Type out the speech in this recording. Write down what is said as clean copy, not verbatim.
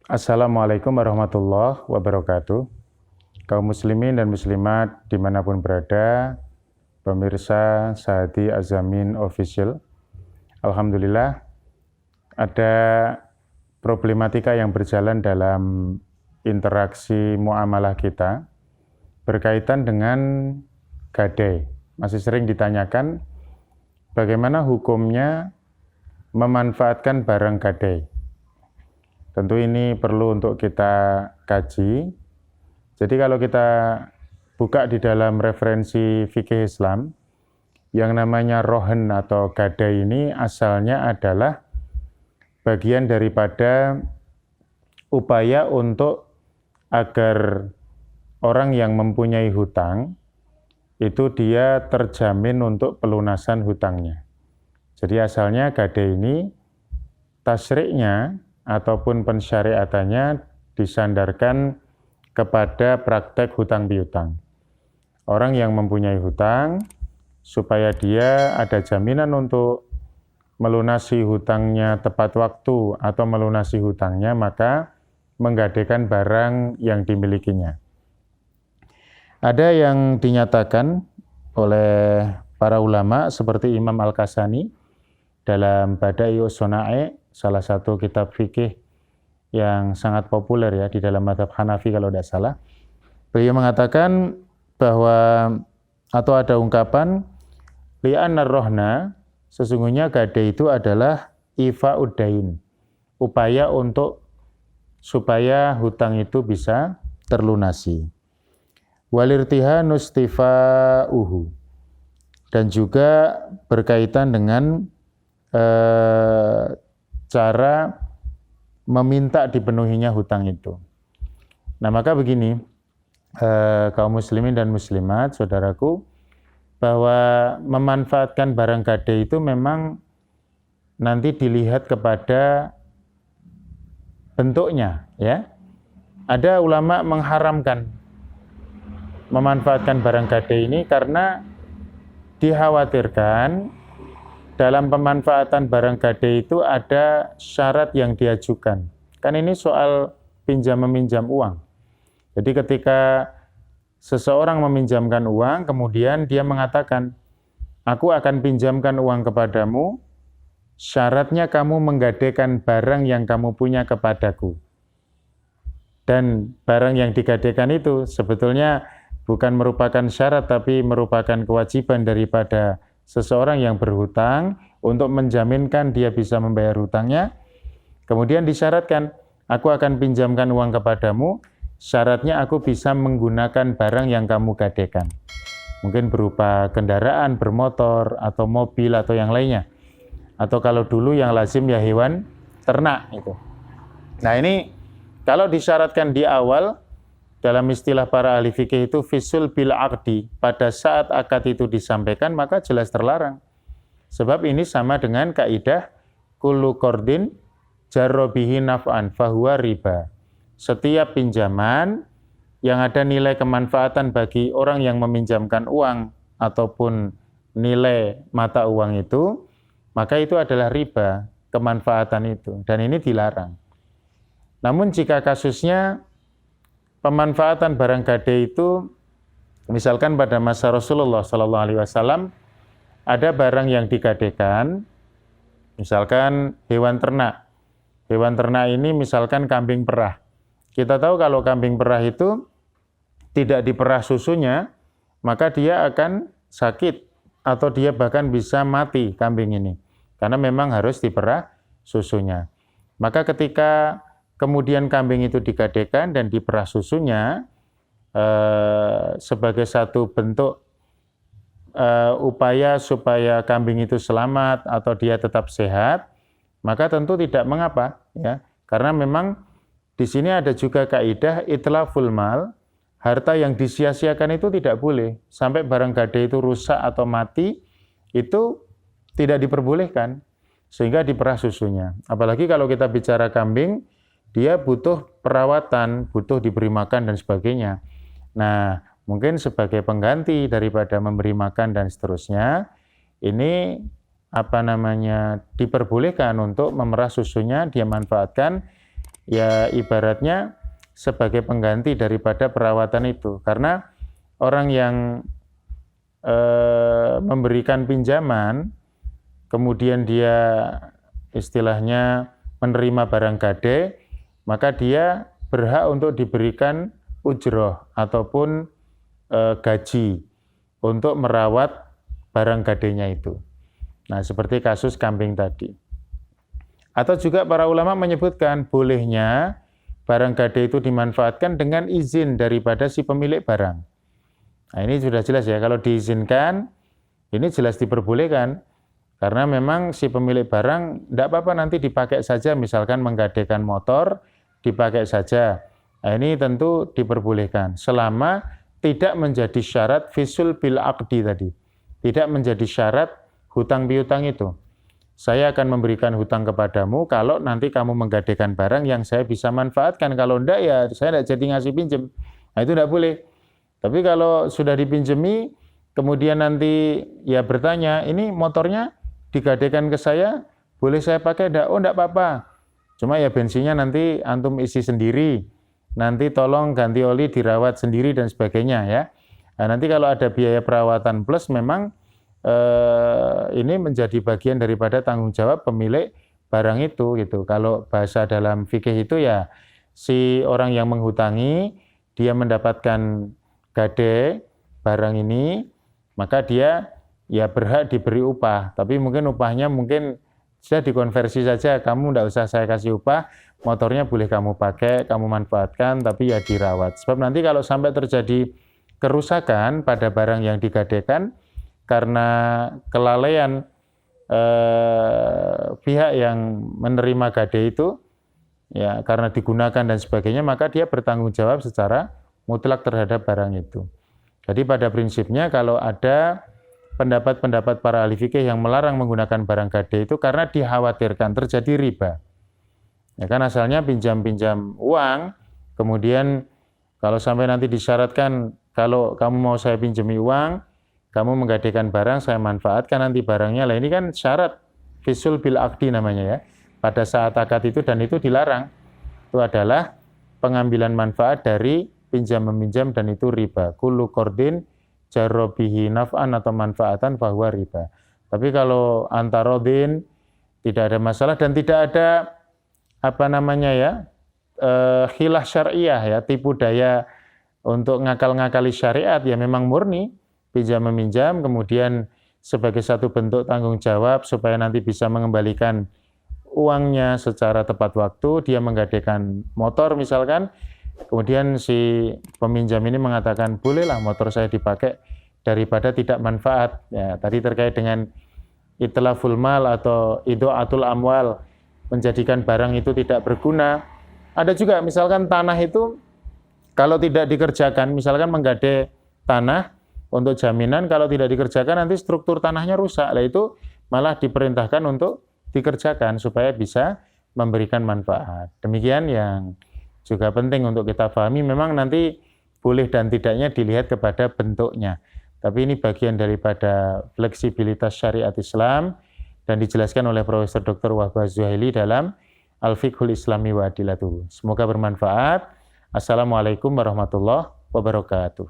Assalamualaikum warahmatullahi wabarakatuh. Kaum muslimin dan muslimat dimanapun berada, pemirsa Sahadi Azamin Official. Alhamdulillah, ada problematika yang berjalan dalam interaksi muamalah kita berkaitan dengan gadai. Masih sering ditanyakan bagaimana hukumnya memanfaatkan barang gadai. Tentu ini perlu untuk kita kaji. Jadi kalau kita buka di dalam referensi fikih Islam, yang namanya rohen atau gadai ini asalnya adalah bagian daripada upaya untuk agar orang yang mempunyai hutang, itu dia terjamin untuk pelunasan hutangnya. Jadi asalnya gadai ini tasyri'nya ataupun pensyariatannya disandarkan kepada praktek hutang piutang. Orang yang mempunyai hutang, supaya dia ada jaminan untuk melunasi hutangnya tepat waktu atau melunasi hutangnya, maka menggadaikan barang yang dimilikinya. Ada yang dinyatakan oleh para ulama seperti Imam Al-Kasani dalam Bada'i'us Sona'i, salah satu kitab fikih yang sangat populer ya di dalam mazhab Hanafi kalau tidak salah. Beliau mengatakan bahwa atau ada ungkapan li'anna rohna, sesungguhnya gadai itu adalah ifa'uddain, upaya untuk supaya hutang itu bisa terlunasi. Walirtiha nustifa'uhu, dan juga berkaitan dengan cara meminta dipenuhinya hutang itu. Nah maka begini, kaum muslimin dan muslimat, saudaraku, bahwa memanfaatkan barang gadai itu memang nanti dilihat kepada bentuknya, ya. Ada ulama mengharamkan memanfaatkan barang gadai ini karena dikhawatirkan dalam pemanfaatan barang gadai itu ada syarat yang diajukan. Kan ini soal pinjam-meminjam uang. Jadi ketika seseorang meminjamkan uang, kemudian dia mengatakan, aku akan pinjamkan uang kepadamu, syaratnya kamu menggadaikan barang yang kamu punya kepadaku. Dan barang yang digadaikan itu sebetulnya bukan merupakan syarat, tapi merupakan kewajiban daripada seseorang yang berhutang untuk menjaminkan dia bisa membayar hutangnya. Kemudian disyaratkan, aku akan pinjamkan uang kepadamu, syaratnya aku bisa menggunakan barang yang kamu gadaikan. Mungkin berupa kendaraan, bermotor, atau mobil, atau yang lainnya. Atau kalau dulu yang lazim ya hewan ternak itu. Nah ini kalau disyaratkan di awal, dalam istilah para ahli fikih itu fisul bil aqdi, pada saat akad itu disampaikan maka jelas terlarang. Sebab ini sama dengan kaidah kullu qardin jarra bihi naf'an fahuwa riba. Setiap pinjaman yang ada nilai kemanfaatan bagi orang yang meminjamkan uang ataupun nilai mata uang itu, maka itu adalah riba, kemanfaatan itu, dan ini dilarang. Namun jika kasusnya pemanfaatan barang gadai itu, misalkan pada masa Rasulullah SAW, ada barang yang digadaikan, misalkan hewan ternak. Hewan ternak ini misalkan kambing perah. Kita tahu kalau kambing perah itu tidak diperah susunya, maka dia akan sakit, atau dia bahkan bisa mati kambing ini, karena memang harus diperah susunya. Maka ketika kemudian kambing itu digadaikan dan diperah susunya sebagai satu bentuk upaya supaya kambing itu selamat atau dia tetap sehat, maka tentu tidak mengapa, ya. Karena memang di sini ada juga kaidah itlaful mal, harta yang disia-siakan itu tidak boleh. Sampai barang gadai itu rusak atau mati, itu tidak diperbolehkan, sehingga diperah susunya. Apalagi kalau kita bicara kambing, dia butuh perawatan, butuh diberi makan dan sebagainya. Nah, mungkin sebagai pengganti daripada memberi makan dan seterusnya, ini diperbolehkan untuk memerah susunya, dia manfaatkan ya ibaratnya sebagai pengganti daripada perawatan itu. Karena orang yang memberikan pinjaman, kemudian dia istilahnya menerima barang gade, maka dia berhak untuk diberikan ujroh ataupun gaji untuk merawat barang gadenya itu. Nah, seperti kasus kambing tadi. Atau juga para ulama menyebutkan bolehnya barang gade itu dimanfaatkan dengan izin daripada si pemilik barang. Nah, ini sudah jelas ya, kalau diizinkan, ini jelas diperbolehkan. Karena memang si pemilik barang, tidak apa-apa nanti dipakai saja, misalkan menggadekan motor, dipakai saja. Nah, ini tentu diperbolehkan, selama tidak menjadi syarat fisul bil aqdi tadi. Tidak menjadi syarat hutang piutang itu. Saya akan memberikan hutang kepadamu kalau nanti kamu menggadekan barang yang saya bisa manfaatkan. Kalau enggak ya saya tidak jadi ngasih pinjem. Nah, itu tidak boleh. Tapi kalau sudah dipinjemi, kemudian nanti ya bertanya, ini motornya digadekan ke saya, boleh saya pakai? Oh, enggak apa-apa. Cuma ya bensinnya nanti antum isi sendiri. Nanti tolong ganti oli, dirawat sendiri dan sebagainya ya. Nah, nanti kalau ada biaya perawatan plus memang ini menjadi bagian daripada tanggung jawab pemilik barang itu gitu. Kalau bahasa dalam fikih itu ya si orang yang menghutangi dia mendapatkan gade barang ini, maka dia ya berhak diberi upah. Tapi mungkin upahnya mungkin sudah dikonversi saja, kamu tidak usah saya kasih upah, motornya boleh kamu pakai, kamu manfaatkan, tapi ya dirawat. Sebab nanti kalau sampai terjadi kerusakan pada barang yang digadekan karena kelalaian pihak yang menerima gade itu, ya karena digunakan dan sebagainya, maka dia bertanggung jawab secara mutlak terhadap barang itu. Jadi pada prinsipnya kalau ada pendapat-pendapat para ahli fikih yang melarang menggunakan barang gade itu karena dikhawatirkan terjadi riba. Ya kan asalnya pinjam-pinjam uang, kemudian kalau sampai nanti disyaratkan kalau kamu mau saya pinjami uang, kamu menggadekan barang, saya manfaatkan nanti barangnya. Lah ini kan syarat fisul bil aqdi namanya ya. Pada saat akad itu dan itu dilarang. Itu adalah pengambilan manfaat dari pinjam meminjam dan itu riba. Kullu qardin jarrobihi naf'an atau manfaatan bahwa riba. Tapi kalau antarodin tidak ada masalah dan tidak ada khilah syariah ya, tipu daya untuk ngakal-ngakali syariat ya, memang murni pinjam meminjam kemudian sebagai satu bentuk tanggung jawab supaya nanti bisa mengembalikan uangnya secara tepat waktu. Dia menggadekan motor misalkan, kemudian si peminjam ini mengatakan bolehlah motor saya dipakai daripada tidak manfaat. Ya, tadi terkait dengan itlaful mal atau idha'atul amwal, menjadikan barang itu tidak berguna. Ada juga misalkan tanah itu kalau tidak dikerjakan, misalkan menggade tanah untuk jaminan, kalau tidak dikerjakan nanti struktur tanahnya rusak. Lah itu malah diperintahkan untuk dikerjakan supaya bisa memberikan manfaat. Demikian yang juga penting untuk kita pahami. Memang nanti boleh dan tidaknya dilihat kepada bentuknya. Tapi ini bagian daripada fleksibilitas syariat Islam dan dijelaskan oleh Profesor Dr. Wahbah Zuhaili dalam Al-Fiqhul Islami wa Adilatuhu. Semoga bermanfaat. Assalamualaikum warahmatullahi wabarakatuh.